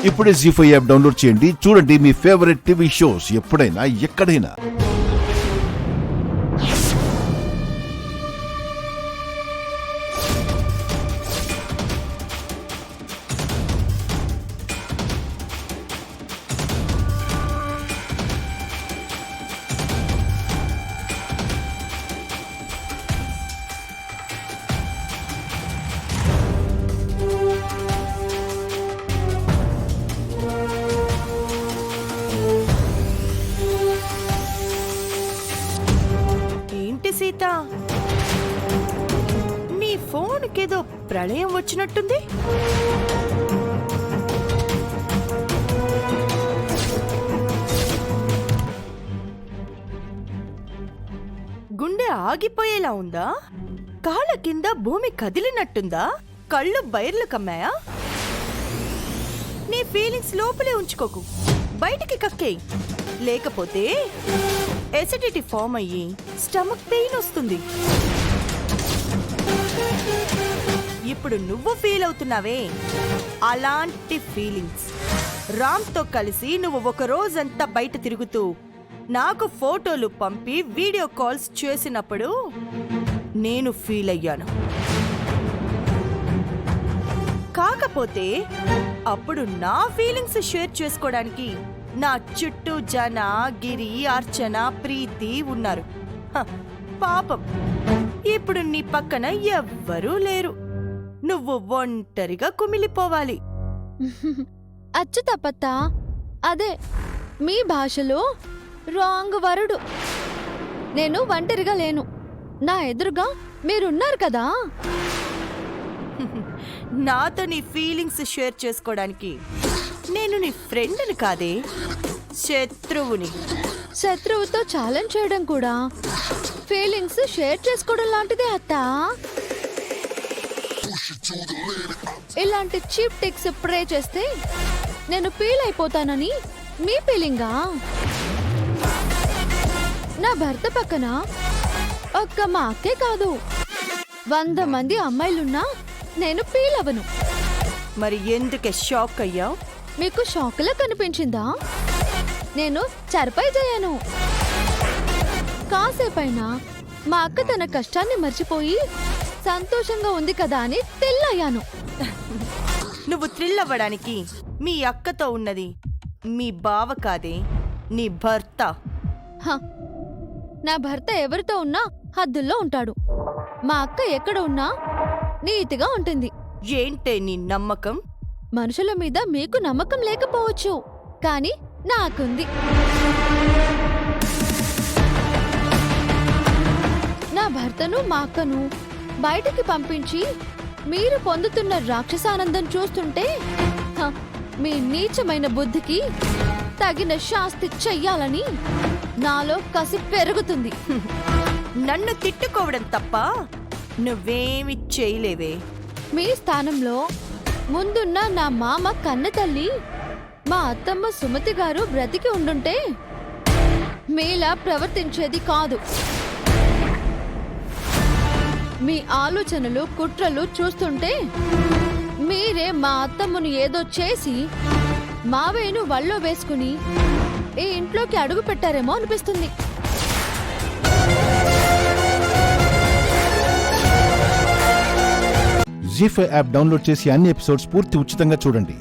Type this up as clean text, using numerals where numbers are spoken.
ఇప్పుడే జీ5 app download చేయండి. చూడండి మీ ఫేవరెట్ టీవీ షోస్ ఎప్పుడైనా ఎక్కడైనా. సీత, నీ ఫోన్కేదో ప్రళయం వచ్చినట్టుంది. గుండె ఆగిపోయేలా ఉందా? కాళ్ళ కింద భూమి కదిలినట్టుందా? కళ్ళు బైర్లు కమ్మాయా? నీ ఫీలింగ్స్ లోపలే ఉంచుకోకు, బయటికి కక్కేయ్. లేకపోతే ఎసిడిటీ ఫామ్ అయ్యి స్టమక్ పెయిన్ వస్తుంది. ఇప్పుడు నువ్వు ఫీల్ అవుతున్నావే అలాంటి ఫీలింగ్స్ రామ్తో కలిసి నువ్వు ఒక రోజంతా బయట తిరుగుతూ నాకు ఫోటోలు పంపి వీడియో కాల్స్ చేసినప్పుడు నేను ఫీల్ అయ్యాను. కాకపోతే అప్పుడు నా ఫీలింగ్స్ షేర్ చేసుకోవడానికి నా చుట్టూ జన, గిరి, అర్చన, ప్రీతి ఉన్నారు. పాపం ఇప్పుడు నీ పక్కన ఎవ్వరూ లేరు. నువ్వు ఒంటరిగా కుమిలిపోవాలి. అచ్చు తప్పత్తా, అదే మీ భాషలో రాంగ్ వరుడు. నేను ఒంటరిగా లేను, నా ఎదురుగా మీరున్నారు కదా. నాతో నీ ఫీలింగ్స్ షేర్ చేసుకోవడానికి నేను నీ ఫ్రెండ్ని కాదే, శత్రువుని. శత్రువుతో ఛాలెంజ్ చేయడం కూడా ఫీలింగ్స్ షేర్ చేసుకోవడం లాంటిదే అత్తా. ఇలాంటి చీప్ టిక్స్ ప్రే చేస్తే నేను ఫీల్ అయిపోతానని మీ ఫీలింగా? నా భర్త పక్కన ఒక్క మా అక్కే కాదు 100 మంది అమ్మాయిలున్నా నేను ఫీల్ అవ్వను. మరి ఎందుకే షాక్ అయ్యావు? మీకు షాక్లా కనిపించిందా? నేను సర్ప్రైజ్ అయ్యాను. కాసేపైనా మా అక్క తన కష్టాన్ని మర్చిపోయి సంతోషంగా ఉంది కదా అని థ్రిల్ అయ్యాను. నువ్వు థ్రిల్ అవ్వడానికి మీ అక్కతో ఉన్నది మీ బావ కాదే, నీ భర్త. నా భర్త ఎవరితో ఉన్నా హద్దుల్లో ఉంటాడు. మా అక్క ఎక్కడ ఉన్నా నీతిగా ఉంటుంది. ఏంటే నీ నమ్మకం? మనుషుల మీద మీకు నమ్మకం లేకపోవచ్చు, కానీ నాకుంది. నా భర్తను మా అక్కను బయటికి పంపించి మీరు పొందుతున్న రాక్షసానందం చూస్తుంటే మీ నీచమైన బుద్ధికి తగిన శాస్తి చెయ్యాలని నాలో కసి పెరుగుతుంది. నన్ను తిట్టుకోవడం తప్ప నువ్వేమి చేయలేవే. మీ స్థానంలో ముందున్న నా మామ కన్న తల్లి మా అత్తమ్మ సుమతి గారు బ్రతికి ఉండుంటే మీలా ప్రవర్తించేది కాదు. మీ ఆలోచనలు, కుట్రలు చూస్తుంటే మీరే మా అత్తమ్మను ఏదో చేసి మావేను వల్లో వేసుకుని ఈ ఇంట్లోకి అడుగు పెట్టారేమో అనిపిస్తుంది. జీ5 యాప్ డౌన్లోడ్ చేసి అన్ని ఎపిసోడ్స్ పూర్తి ఉచితంగా చూడండి.